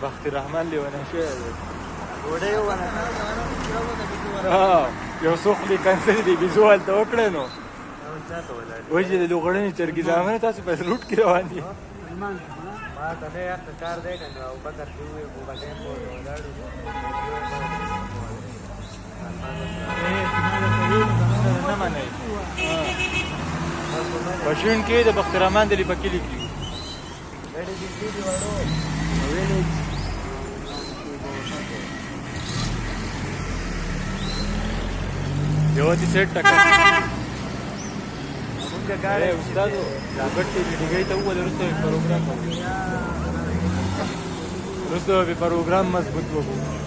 بخت الرحمن لیونه شوی دی ډوډۍ ونه یو څوک دې کنسل دي بیزو هلته وکړی نو چاته ولاړ وایي چې د لوغړنې چرګې زامنه تاسو په روټ کې روان دي ما ته نه یخ کار دی که نو ابوبکر چې ووایي خو به ټایم پورې ولاړو نه منئ په شون کې د بخت الرحمن د لیپه کلي کې یو دې سیټ ټکر استادو ګټې ډیګۍ ته وویل وروسته پروګرام وروسته به پروګرام مضبوط وکړو